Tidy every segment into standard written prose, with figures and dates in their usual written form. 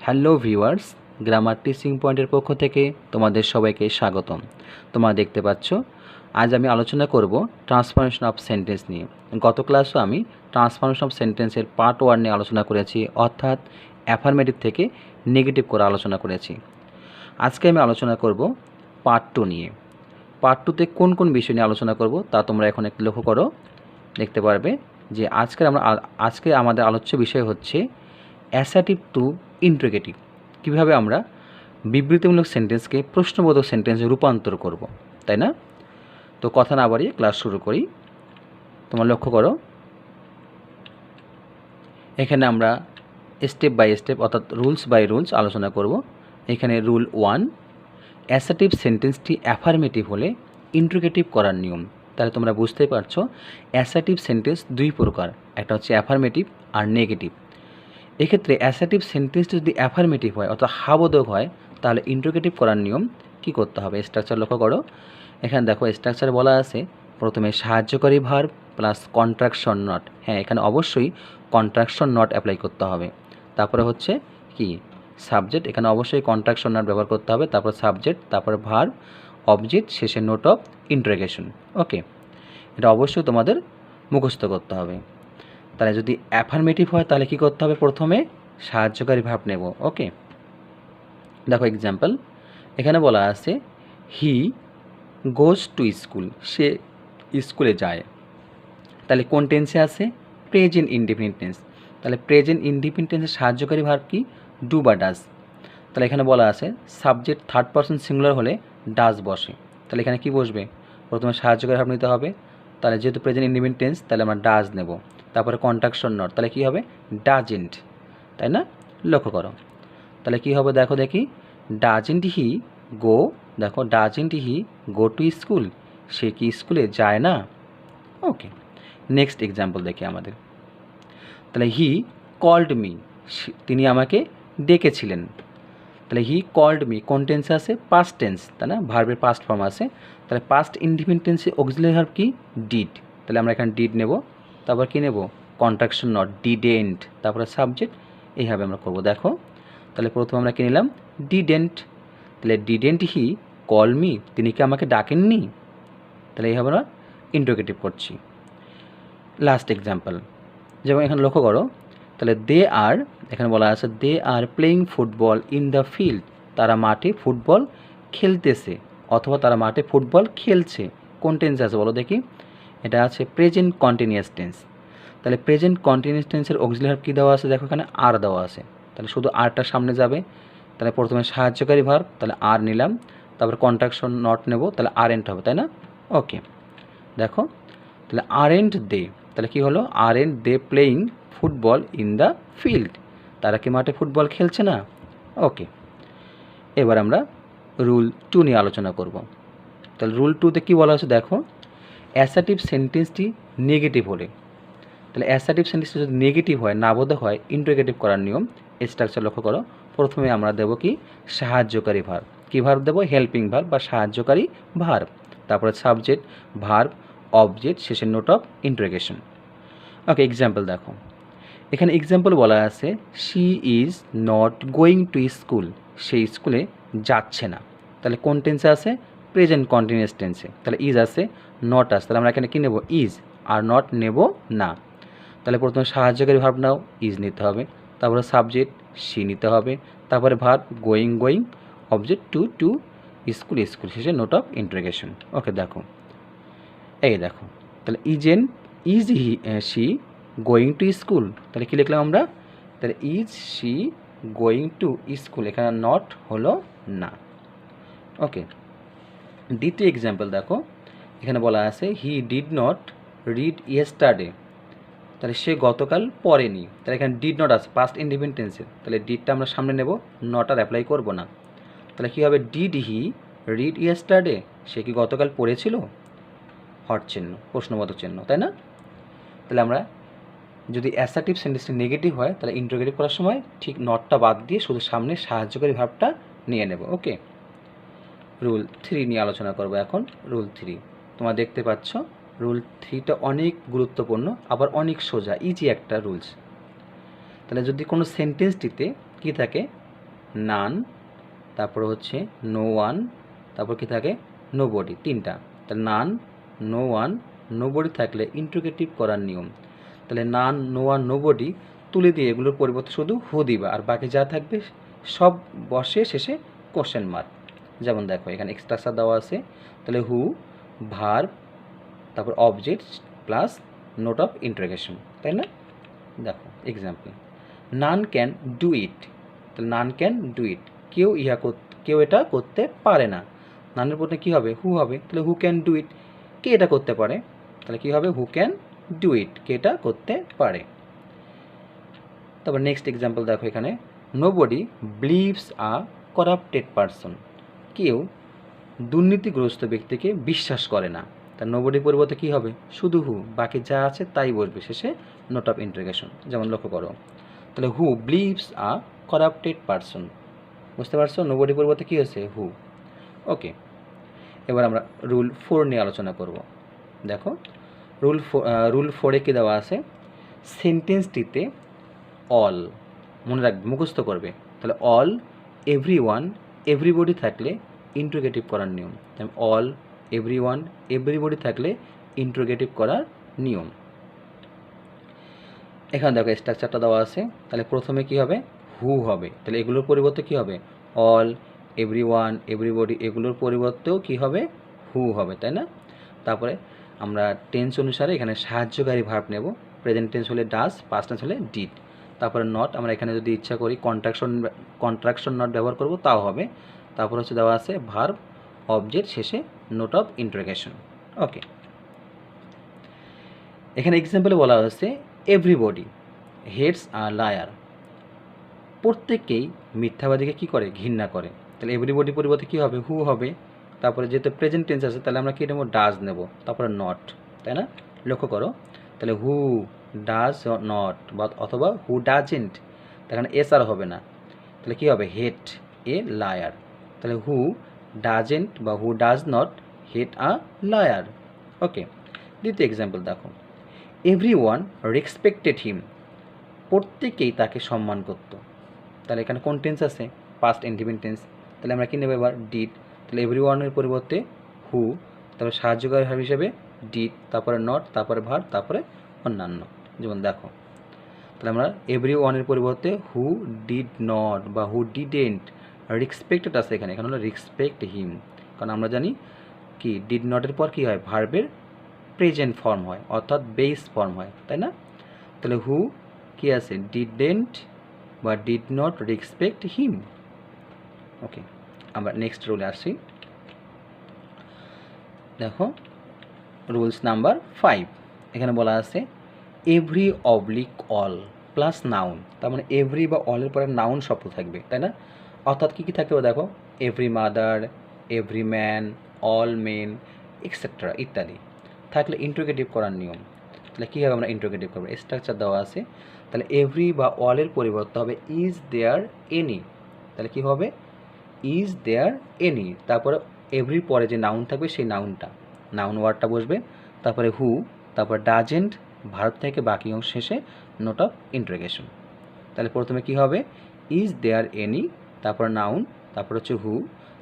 Hello viewers, grammar teaching পয়েন্টের পক্ষ থেকে তোমাদের সবাইকে স্বাগতম। তোমরা দেখতে পাচ্ছ আজ আমি আলোচনা করব ট্রান্সফরমেশন অফ সেন্টেন্স নিয়ে। গত ক্লাসও আমি ট্রান্সফরমেশন অফ সেন্টেন্সের পার্ট 1 নিয়ে আলোচনা করেছি, অর্থাৎ অ্যাফার্মেটিভ থেকে নেগেটিভ করে আলোচনা করেছি। আজকে আমি আলোচনা করব পার্ট 2 নিয়ে। পার্ট 2তে কোন কোন বিষয় নিয়ে আলোচনা করব তা তোমরা এখন একটু লক্ষ্য করো, দেখতে পারবে যে আজকে আমাদের আলোচ্য বিষয় হচ্ছে অ্যাসার্টিভ টু ইন্ট্রোগেটিভ। কীভাবে আমরা বিবৃতিমূলক সেন্টেন্সকে প্রশ্নবোধক সেন্টেন্সে রূপান্তর করব, তাই না? তো কথা না বাড়িয়ে ক্লাস শুরু করি। তোমরা লক্ষ্য করো, এখানে আমরা স্টেপ বাই স্টেপ অর্থাৎ রুলস বাই রুলস আলোচনা করব। এখানে রুল 1, অ্যাসার্টিভ সেন্টেন্সটি অ্যাফার্মেটিভ হলে ইন্ট্রোগেটিভ করার নিয়ম। তাহলে তোমরা বুঝতেই পারছো অ্যাসার্টিভ সেন্টেন্স দুই প্রকার, একটা হচ্ছে অ্যাফার্মেটিভ আর নেগেটিভ। এক্ষেত্রে অ্যাসার্টিভ সেন্টেন্সটি যদি অ্যাফার্মেটিভ হয় অর্থাৎ হাবোধক হয়, তাহলে ইন্ট্রোগেটিভ করার নিয়ম কি করতে হবে? স্ট্রাকচার লক্ষ্য করো, এখানে দেখো স্ট্রাকচার বলা আছে প্রথমে সাহায্যকারী ভার্ব প্লাস কন্ট্রাকশন নট। হ্যাঁ, এখানে অবশ্যই কন্ট্রাকশন নট অ্যাপ্লাই করতে হবে। তারপরে হচ্ছে কি সাবজেক্ট, এখানে অবশ্যই কন্ট্রাকশন নট ব্যবহার করতে হবে। তারপর সাবজেক্ট, তারপরে ভার্ব, অবজেক্ট, শেষে নোট অফ ইন্টারোগেশন। ওকে, এটা অবশ্যই তোমাদের মুখস্থ করতে হবে। তাহলে যদি অ্যাফার্মেটিভ হয় তাহলে কি করতে হবে? প্রথমে সাহায্যকারী ভার্ব নেব। ওকে, দেখো এক্সাম্পল এখানে বলা আছে হি গোজ টু স্কুল, সে স্কুলে যায়। তাহলে কোন টেন্সে আছে? Present indefinite tense. তাহলে প্রেজেন্ট ইনডিফিনিট টেন্সের সাহায্যকারী ভার্ব কি? ডু বা ডাজ। তাহলে এখানে বলা আছে সাবজেক্ট থার্ড পারসন সিঙ্গুলার হলে ডাজ বসে। তাহলে এখানে কি বসবে? প্রথমে সাহায্যকারী ভার্ব নিতে হবে। তাহলে যেহেতু প্রেজেন্ট ইনডিফিনিট টেন্স তাহলে আমরা ডাজ নেব। তারপরে কন্ট্রাকশন নট, তাহলে কী হবে? ডাজেন্ট, তাই না? লক্ষ্য করো, তাহলে কী হবে দেখো দেখি, ডাজেন্ট হি গো, দেখো doesn't he go to school, সে কি স্কুলে যায় না? ওকে, নেক্সট এক্সাম্পল দেখি আমাদের। তাহলে হি কল্ড মি, তিনি আমাকে ডেকেছিলেন। তাহলে হি কল্ড মি কোন টেন্সে আছে? পাস্ট টেন্স, তাই না? ভার্বের পাস্ট ফর্ম আছে। তাহলে পাস্ট ইনডিফিনিট টেন্সে অক্সিলারি ভার্ব কি? ডিড। তাহলে আমরা এখানে ডিড নেব। তারপর কি নেব? কন্ট্রাকশন নট, ডিডেন্ট, তারপরে সাবজেক্ট। এইভাবে আমরা করব। দেখো তাহলে প্রথমে আমরা কি নিলাম? ডিডেন্ট। তাহলে ডিডেন্ট হি কল মি, তিনি কি আমাকে ডাকেননি? তাহলে এইভাবে আমরা ইন্টারোগেটিভ করছি। লাস্ট এক্সাম্পল, যেমন এখানে লক্ষ্য করো, তাহলে দে আর, এখানে বলা আছে they are playing football in the field, তারা মাঠে ফুটবল খেলতেছে অথবা তারা মাঠে ফুটবল খেলছে। কোন টেন্সে আছে বলো দেখি? এটা আছে প্রেজেন্ট কন্টিনিউয়াস টেন্স। তাহলে প্রেজেন্ট কন্টিনিউয়াস টেন্সের অক্সিলারি ভার্ব কী দেওয়া আছে? দেখো এখানে আর দেওয়া আছে। তাহলে শুধু আরটা সামনে যাবে। তাহলে প্রথমে সাহায্যকারী ভার্ব, তাহলে আর নিলাম। তারপরে কন্ট্রাকশন নট নেব, তাহলে আরেন্ট হবে, তাই না? ওকে, দেখো তাহলে আরেন্ট দে, তাহলে কী হলো? Aren't they playing football in the field, তারা কি মাঠে ফুটবল খেলছে না? ওকে, এবার আমরা রুল 2 নিয়ে আলোচনা করব। তাহলে রুল 2তে কী বলা আছে দেখো, অ্যাসার্টিভ সেন্টেন্সটি নেগেটিভ হলে, তাহলে অ্যাসার্টিভ সেন্টেন্সটি যদি নেগেটিভ হয়, নাবোধক হয়, ইন্টারোগেটিভ করার নিয়ম। স্ট্রাকচার লক্ষ্য করো, প্রথমে আমরা দেবো কি? সাহায্যকারী ভার্ব। কী ভার্ব দেবো? হেল্পিং ভার্ব বা সাহায্যকারী ভার্ব। তারপরে সাবজেক্ট, ভার্ব, অবজেক্ট, শেষে note of interrogation. Okay, example দেখো, এখানে এক্সাম্পল বলা আছে she is not going to school, সে স্কুলে যাচ্ছে না। তাহলে কোন টেন্সে আছে? প্রেজেন্ট কন্টিনিউয়াস টেন্সে। তাহলে ইজ আছে, নট আছে, তাহলে আমরা এখানে কী নেব? ইজ, আর নট নেব না। তাহলে প্রথমে সাহায্যকারী ভার্ব নাও, ইজ নিতে হবে। তারপরে সাবজেক্ট শি নিতে হবে। তারপরে verb going going, object to to, school school, শেষে নোট অফ ইন্টারোগেশন। ওকে, দেখো এই দেখো, তাহলে is he she going to school, তাহলে কী লিখলাম আমরা? তাহলে is she going to school, এখানে নট হলো না। ওকে, দ্বিতীয় এক্সাম্পল দেখো, এখানে বলা আছে he did not read yesterday, তাহলে সে গতকাল পড়েনি। তাহলে এখানে ডিড নট আছে পাস্ট ইনডিফিনিট টেন্সে, তাহলে ডিডটা আমরা সামনে নেব, নট আর অ্যাপ্লাই করব না। তাহলে কী হবে? ডিড হি রিড ইয়েস্টারডে, সে কি গতকাল পড়েছিল? হট চিহ্ন, প্রশ্নবোধক চিহ্ন, তাই না? তাহলে আমরা যদি অ্যাসার্টিভ সেন্টেন্সটি নেগেটিভ হয় তাহলে ইন্টারোগেটিভ করার সময় ঠিক নটটা বাদ দিয়ে শুধু সামনে সাহায্যকারী ভার্বটা নিয়ে নেব। ওকে, রুল 3 নিয়ে আলোচনা করব এখন। রুল 3 তোমরা দেখতে পাচ্ছ, রুল 3টা অনেক গুরুত্বপূর্ণ, আবার অনেক সোজা, ইজি একটা রুলস। তাহলে যদি কোনো সেন্টেন্সটিতে কী থাকে? নান, তারপরে হচ্ছে নো ওয়ান, তারপর কি থাকে নোবডি, তিনটা। তাহলে নান, নো ওয়ান, নোবডি থাকলে ইন্ট্রোগেটিভ করার নিয়ম। তাহলে নান, নো ওয়ান, নোবডি তুলে দিয়ে এগুলোর পরিবর্তে শুধু হু দিবা, আর বাকি যা থাকবে সব বসে শেষে কোশ্চেন মার্ক। যেমন দেখো এখানে স্ট্রাকচার দেওয়া আছে, তাহলে হু, ভার্ব, তারপর object plus note of interrogation, তাই না? দেখো example, none can do it, তাহলে নান ক্যান ডু ইট, কেউ এটা করতে পারে না। নানের পরে কী হবে? হু হবে, তাহলে হু ক্যান ডু ইট, কে এটা করতে পারে? তাহলে কী হবে? হু ক্যান ডু ইট, কে এটা করতে পারে। তারপর নেক্সট এক্সাম্পল দেখো এখানে, নোবডি বিলিভস আ করাপ্টেড পারসন, কেউ দুর্নীতিগ্রস্ত ব্যক্তিকে বিশ্বাস করে না। তার নোবডি পরিবর্তে কী হবে? শুধু হু, বাকি যা আছে তাই বসবে শেষে নোট অফ ইন্টারোগেশন। যেমন লক্ষ্য করো, তাহলে who believes a corrupted person, বুঝতে পারছো? নোবডি পরিবর্তে কী হয়েছে? হু। ওকে, এবার আমরা রুল 4 নিয়ে আলোচনা করব। দেখো রুল 4-এ কী দেওয়া আছে? সেন্টেন্সটিতে অল, মনে রাখবে, মুখস্থ করবে। তাহলে অল, এভরি ওয়ান, এভরিবডি থাকলে ইন্ট্রোগেটিভ করার নিয়ম। অল, এভরি ওয়ান, এভরিবডি থাকলে ইন্ট্রোগেটিভ করার নিয়ম। এখানে দেখো স্ট্রাকচারটা দেওয়া আছে, তাহলে প্রথমে কি হবে? হু হবে, তাহলে এগুলোর পরিবর্তে কি হবে? অল, এভরি ওয়ান, এভরিবডি, এগুলোর পরিবর্তেও কি হবে? হু হবে, তাই না? তারপরে আমরা টেন্স অনুসারে এখানে সাহায্যকারী ভার্ব নেব। প্রেজেন্ট টেন্স হলে ডাজ, পাস্ট টেন্স হলে ডিড। তারপরে নট, আমরা এখানে যদি ইচ্ছা করি কন্ট্রাকশন নট ব্যবহার করব তাও হবে। তারপর হচ্ছে দেওয়া আছে ভার্ব, অবজেক্ট, শেষে নোট অফ ইন্টারোগেশন। ওকে, এখানে এক্সাম্পলে বলা হয়েছে এভরিবডি হেটস আ লায়ার, প্রত্যেকেই মিথ্যাবাদীকে কী করে? ঘৃণা করে। তাহলে এভরিবডি পরিবর্তে কী হবে? হু হবে। তারপরে যেহেতু প্রেজেন্ট টেন্স আছে তাহলে আমরা কী নেব? ডাজ নেব, তারপরে নট, তাই না? লক্ষ্য করো, তাহলে হু ডাজ নট বা অথবা হু ডাজেন্ট, এখানে এস আর হবে না, তাহলে কী হবে? Hate a liar. তাহলে হু ডাজেন্ট বা who does not hate a liar. Okay, দ্বিতীয় এক্সাম্পল দেখো, এভরি ওয়ান রেসপেক্টেড হিম, প্রত্যেকেই তাকে সম্মান করত। তাহলে এখানে কোন টেন্স আছে? Past independent tense. তাহলে আমরা কী নেব এবার? ডিড। তাহলে এভরি ওয়ানের পরিবর্তে হু, তারপরে সাহায্যকারী ভার্ব হিসেবে ডিড, তারপরে নট, তারপরে ভার্ব, তারপরে অন্যান্য। যেমন দেখো, তাহলে আমরা এভরি ওয়ানের পরিবর্তে হু ডিড নট বা হু ডিডেন্ট, রেসপেক্টেড আছে এখানে হলো রেসপেক্ট হিম, কারণ আমরা জানি কি ডিড নটের পর কী হয়? ভার্বের প্রেজেন্ট ফর্ম হয়, অর্থাৎ বেস ফর্ম হয়, তাই না? তাহলে হু কি আছে? ডিডেন্ট বা ডিড নট রেসপেক্ট হিম। ওকে, আমরা নেক্সট রুলে আসি। দেখো রুলস নাম্বার 5, এখানে বলা আছে every oblique all plus noun, তার মানে এভরি বা অলের পরে নাউন শব্দ থাকবে, তাই না? অর্থাৎ কী কী থাকবে? দেখো every mother, every man, all men, etcetera ইত্যাদি থাকলে ইন্ট্রোগেটিভ করার নিয়ম। তাহলে কীভাবে আমরা ইন্ট্রোগেটিভ করবো? স্ট্রাকচার দেওয়া আছে, তাহলে এভরি বা অলের পরিবর্তে হবে ইজ দেয়ার এনি, তাহলে কী হবে? ইজ দেয়ার এনি, তারপরে এভরির পরে যে নাউন থাকবে সেই নাউনটা, নাউন ওয়ার্ডটা বসবে, তারপরে হু, তারপর ডাজেন্ট, ভার্ব থেকে বাকি অংশ শেষে নোট অফ ইন্টারোগেশন। তাহলে প্রথমে কী হবে? ইজ দেয়ার এনি, তারপর নাউন, তারপর হচ্ছে হু,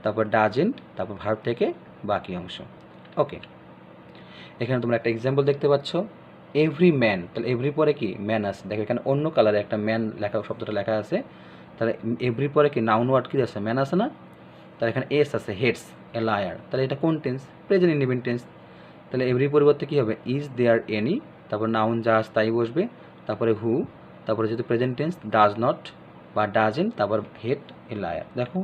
তারপর ডাজেন্ট, তারপর ভার্ব থেকে বাকি অংশ। ওকে, এখানে তোমরা একটা এক্সাম্পল দেখতে পাচ্ছ, এভরি ম্যান, তাহলে এভরি পরে কি? ম্যান আছে, দেখো এখানে অন্য কালারে একটা ম্যান লেখা, শব্দটা লেখা আছে, তাহলে এভরি পরে কি? নাউন ওয়ার্ড কী আছে? ম্যান আছে না? তাহলে এখানে এস আছে, হেডস এ লায়ার, তাহলে এটা কোন টেন্স? Present independent tense. তাহলে এভরি পরিবর্তে কী হবে? ইজ দেয়ার এনি, তারপর নাউন যা আছে তাই বসবে, তারপরে হু, তারপরে যেহেতু প্রেজেন্ট টেন্স ডাজ নট বা ডাজেন্ট, তারপর হেড এ লায়ার। দেখো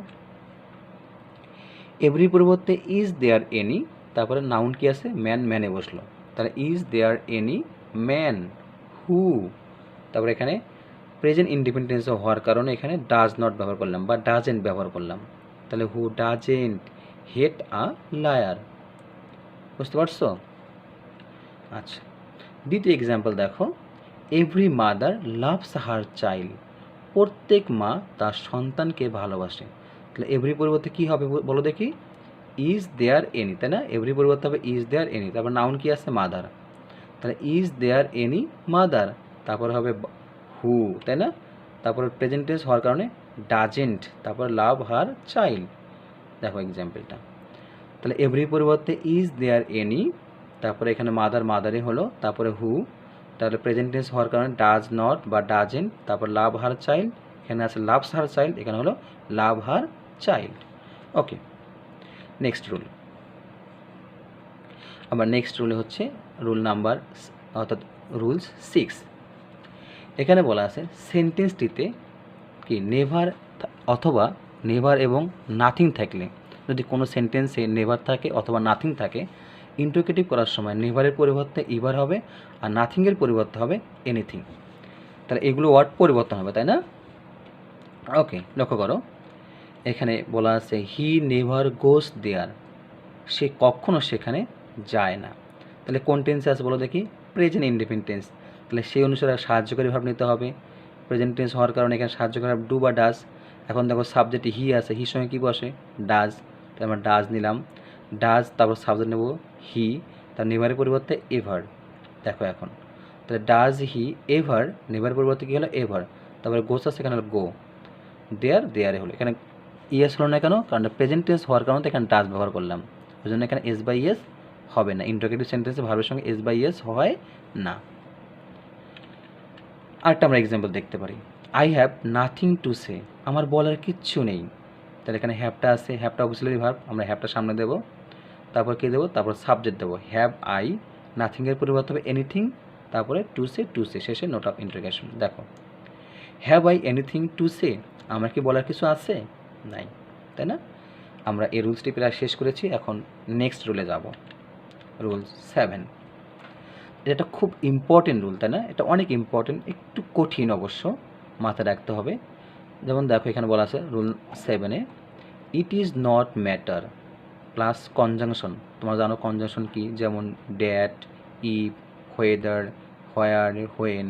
এভরি পরিবর্তে ইজ দেয়ার এনি, তারপরে নাউন কি আছে? ম্যান, ম্যানে বসলো, তাহলে is there any man who, তারপরে এখানে প্রেজেন্ট ইন্ডিপেন্ডেন্স হওয়ার কারণে এখানে ডাজ নট ব্যবহার করলাম বা ডাজেন্ট ব্যবহার করলাম, তাহলে who doesn't hate a liar. বুঝতে পারছো? আচ্ছা, দ্বিতীয় এক্সাম্পল দেখো, every mother loves her child, প্রত্যেক মা তার সন্তানকে ভালোবাসে। তাহলে এভরি পরিবর্তে কী হবে বলো দেখি? ইজ দেয়ার এনি, তাই না? এভরি পরিবর্তে হবে ইজ দেয়ার এনি, তারপর নাউন কি আছে? মাদার, তাহলে ইজ দেয়ার এনি মাদার, তারপর হবে হু, তাই না? তারপরে প্রেজেন্ট টেন্স হওয়ার কারণে ডাজেন্ট, তারপর লাভ হার চাইল্ড। দেখো এক্সাম্পলটা, তাহলে এভরি পরিবর্তে ইজ দেয়ার এনি, তারপরে এখানে মাদার মাদারই হলো, তারপরে হু, তাহলে প্রেজেন্ট টেন্স হওয়ার কারণে ডাজ নট বা ডাজেন্ট, তারপর লাভ হার চাইল্ড, এখানে আছে লাভস হার চাইল্ড, এখানে হলো লাভ হার চাইল্ড। ওকে, নেক্সট রুল। আবার নেক্সট রুলে হচ্ছে রুল নাম্বার অর্থাৎ রুলস 6। এখানে বলা আছে সেন্টেন্সটিতে কি নেভার অথবা নেভার এবং নাথিং থাকলে, যদি কোনো সেন্টেন্সে নেভার থাকে অথবা নাথিং থাকে, ইন্টারোগেটিভ করার সময় নেভারের পরিবর্তে ইভার হবে আর নাথিংয়ের পরিবর্তে হবে এনিথিং। তাহলে এগুলো ওয়ার্ড পরিবর্তন হবে, তাই না? ওকে, লক্ষ্য করো, এখানে বলা আছে হি নেভার গোস দেয়ার, সে কখনো সেখানে যায় না। তাহলে কোন টেন্সে আছে বলো দেখি? Present indefinite tense. তাহলে সেই অনুসারে সাহায্যকারী ভাব নিতে হবে। প্রেজেন্ট টেন্স হওয়ার কারণে এখানে সাহায্যকারী ভাব ডু বা ডাজ। এখন দেখো সাবজেক্টে হি আছে, হির সঙ্গে কী বসে? ডাজ। তাহলে আমরা ডাজ নিলাম, ডাজ, তারপর সাবজেক্ট নেব হি, তার নেভারের পরিবর্তে এভার। দেখো এখন তাহলে ডাজ হি এভার, নেভারের পরিবর্তে কী হলো? এভার। তারপরে গোস আছে, এখানে হলো গো। দেয়ার, দেয়ারে হলো। এখানে ইয়েস হলো না কেন? কারণ প্রেজেন্ট টেন্স হওয়ার কারণে এখানে ডাজ ব্যবহার করলাম, ওই জন্য এখানে এস বাই ইয়েস হবে না। ইন্টারোগেটিভ সেন্টেন্সে ভার্বের সঙ্গে এস বাই ইয়েস হয় না। আরেকটা আমরা এক্সাম্পল দেখতে পারি, I have nothing to say, আমার বলার কিচ্ছু নেই। তাহলে এখানে হ্যাভটা আছে, হ্যাভটা অক্সিলারি ভার্ব, আমরা হ্যাভটা সামনে দেবো, তারপর কী দেবো? তারপর সাবজেক্ট দেবো হ্যাভ আই, নাথিংয়ের পরিবর্তে হবে এনিথিং, তারপরে টু সে, শেষে নোট অফ ইন্টারোগেশন। দেখো have I anything to say, আমার কি বলার কিছু আছে? নাই, তাই না? আমরা এই রুলসটি প্রায় শেষ করেছি, এখন নেক্সট রুলে যাব। রুল 7, এটা খুব ইম্পর্টেন্ট রুল, তাই না? এটা অনেক ইম্পর্টেন্ট, একটু কঠিন অবশ্য, মাথায় রাখতে হবে। যেমন দেখো এখানে বলা আছে রুল 7-এ, it is not matter plus conjunction. তোমরা জানো কনজাংশন কি? যেমন that, if, whether, where, when,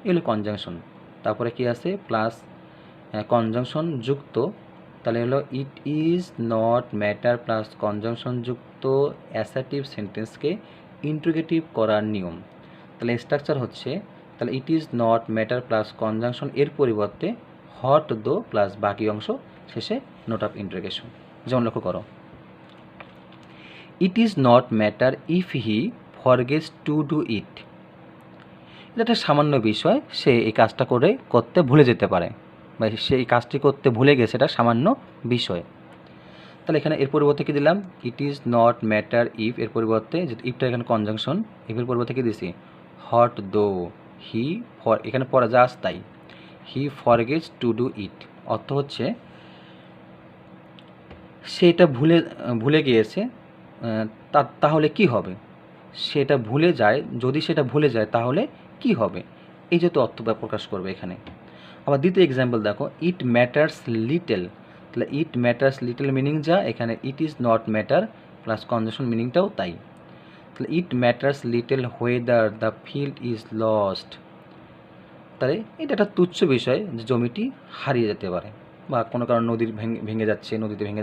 এগুলো কনজাংশন। তারপরে কি আছে? প্লাস কনজাংশন যুক্ত, তাহলে হলো it is not matter plus conjunction যুক্ত অ্যাসার্টিভ সেন্টেন্সকে ইন্টারোগেটিভ করার নিয়ম। তাহলে স্ট্রাকচার হচ্ছে, তাহলে it is not matter plus conjunction এর পরিবর্তে হট দো প্লাস বাকি অংশ, শেষে নোট অফ ইন্টারোগেশন। যেমন লক্ষ্য করো, ইট is not matter if he forgets to do it. এটা একটা সামান্য বিষয়, সে এই কাজটা করতে ভুলে যেতে পারে, বা সে এই কাজটি করতে ভুলে গেছে, এটা সামান্য বিষয়। তাহলে এখানে এর পরিবর্তে কী দিলাম? ইট ইজ নট ম্যাটার ইফ, এর পরিবর্তে যেহেতু ইফটা এখানে কনজাংশন, ইফের পরিবর্তে কী দিছি? হট দো হি ফর, এখানে পরে যা আস তাই, হি ফরগেটস টু ডু ইট। অর্থ হচ্ছে সেটা ভুলে গিয়েছে, তাহলে কি হবে? সেটা ভুলে যায়, যদি সেটা ভুলে যায় তাহলে কি হবে? এই যেহেতু অর্থ প্রকাশ করবে এখানে। আবার দ্বিতীয় এক্সাম্পল দেখো, ইট ম্যাটার্স লিটেল। তাহলে ইট ম্যাটার্স লিটেল মিনিং যা, এখানে it is not matter plus conjunction মিনিংটাও তাই। তাহলে it matters little whether the field is lost. তাহলে এটা একটা তুচ্ছ বিষয় যে জমিটি হারিয়ে যেতে পারে, বা কোনো কারণ নদীতে ভেঙে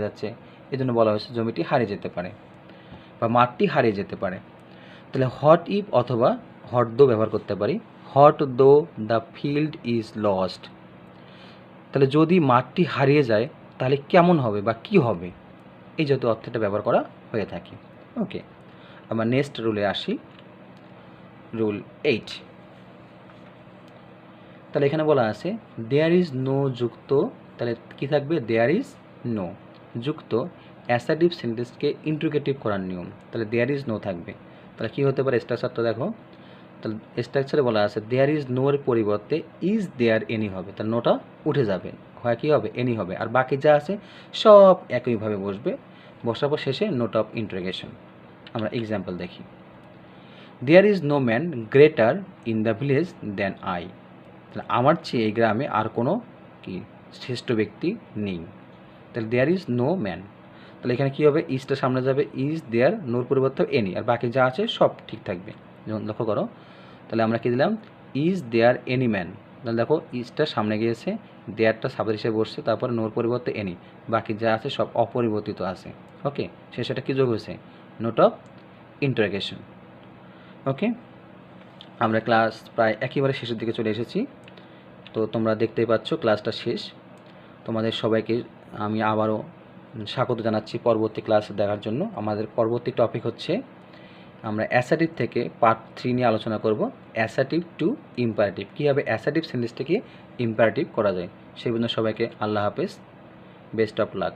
যাচ্ছে, এই জন্য বলা হয়েছে জমিটি হারিয়ে যেতে পারে বা মাঠটি হারিয়ে যেতে পারে। তাহলে হট ইফ অথবা হট দো ব্যবহার করতে পারি, হট দো দ্য ফিল্ড ইজ লস্ট। তাহলে যদি মাঠটি হারিয়ে যায় তাহলে কেমন হবে বা কি হবে, এই যেহেতু অর্থটা ব্যবহার করা হয়ে থাকে। ওকে, আমরা নেক্সট রুলে আসি, রুল 8। তাহলে এখানে বলা আছে দেয়ার ইজ নো যুক্ত, তাহলে কি থাকবে? দেয়ার ইজ নো যুক্ত অ্যাসার্টিভ সেন্টেন্সকে ইন্টারোগেটিভ করার নিয়ম। তাহলে দেয়ার ইজ নো থাকবে। তাহলে কী হতে পারে? স্ট্রাকচারটা দেখো, তাহলে স্ট্রাকচারে বলা আছে দেয়ার ইজ নো এর পরিবর্তে ইজ দেয়ার এনি হবে, তাহলে নোটা উঠে যাবে, হয় কী হবে? এনি হবে, আর বাকি যা আছে সব একইভাবে বসবে, বসার পর শেষে নোট অফ ইন্টারোগেশন। আমরা এক্সাম্পল দেখি, there is no man greater in the village than I. তাহলে আমার চেয়ে এই গ্রামে আর কোনো কি শ্রেষ্ঠ ব্যক্তি নেই। তাহলে দেয়ার ইজ নো ম্যান, তাহলে এখানে কী হবে? ইজটা সামনে যাবে, ইজ দেয়ার, নোর পরিবর্তে এনি, আর বাকি যা আছে সব ঠিক থাকবে। যেমন লক্ষ্য করো, তাহলে আমরা কী দিলাম? Is there any man. তাহলে দেখো ইজটা সামনে গিয়েছে, দেয়ারটা সাবজেক্ট হিসেবে বসছে, তারপরে নোর পরিবর্তে এনি, বাকি যা আছে সব অপরিবর্তিত আছে। ওকে, শেষেটা কী যোগ হয়েছে? Note of interrogation. ওকে, আমরা ক্লাস প্রায় একেবারে শেষের দিকে চলে এসেছি। তো তোমরা দেখতেই পাচ্ছ ক্লাসটা শেষ। তোমাদের সবাইকে আমি আবারও স্বাগত জানাচ্ছি পরবর্তী ক্লাস দেখার জন্য। আমাদের পরবর্তী টপিক হচ্ছে আমরা অ্যাসার্টিভ থেকে পার্ট 3 নিয়ে আলোচনা করব, অ্যাসার্টিভ টু ইম্পারেটিভ, কীভাবে অ্যাসার্টিভ সেন্টেন্সটাকে ইম্পারেটিভ করা যায়। সেই জন্য সবাইকে আল্লাহ হাফেজ, বেস্ট অফ লাক।